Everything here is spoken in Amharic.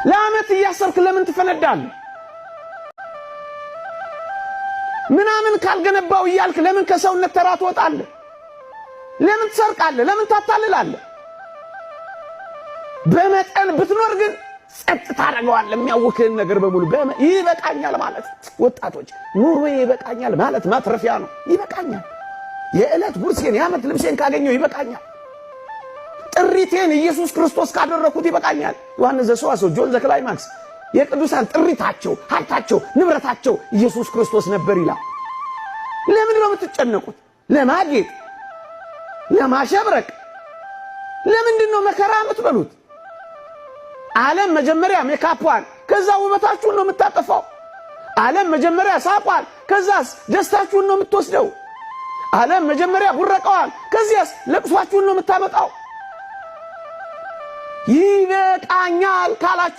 ለዓመት እያሰርክ ለምን ትፈነዳለህ? ምናምን ካልገነባው እያልክ ለምን ከሰውነት ተራ ትወጣለህ? ለምን ትሰርቃለህ? ለምን ታታልላለህ? በመጠን ብትኖር ግን ጸጥ ታደርገዋለህ። የሚያውክህን ነገር በሙሉ ይበቃኛል ማለት ወጣቶች ኑሮዬ ይበቃኛል ማለት ማትረፊያ ነው። ይበቃኛል፣ የዕለት ጉርሴን የዓመት ልብሴን ካገኘው ይበቃኛል፣ ጥሪቴን ኢየሱስ ክርስቶስ ካደረኩት ይበቃኛል። ዮሐንስ ዘሰዋስው ጆን ዘክላይማክስ የቅዱሳን ጥሪታቸው ሀብታቸው ንብረታቸው ኢየሱስ ክርስቶስ ነበር ይላል። ለምን ነው የምትጨነቁት? ለማጌጥ ለማሸብረቅ። ለምንድን ነው መከራ የምትበሉት? ዓለም መጀመሪያ ሜካፕዋን ከዛ ውበታችሁን ነው የምታጠፋው። ዓለም መጀመሪያ ሳቋን ከዛስ ደስታችሁን ነው የምትወስደው። ዓለም መጀመሪያ ቡረቃዋን ከዚያስ ለቅሷችሁን ነው የምታመጣው። ይበቃኛል ካላችሁ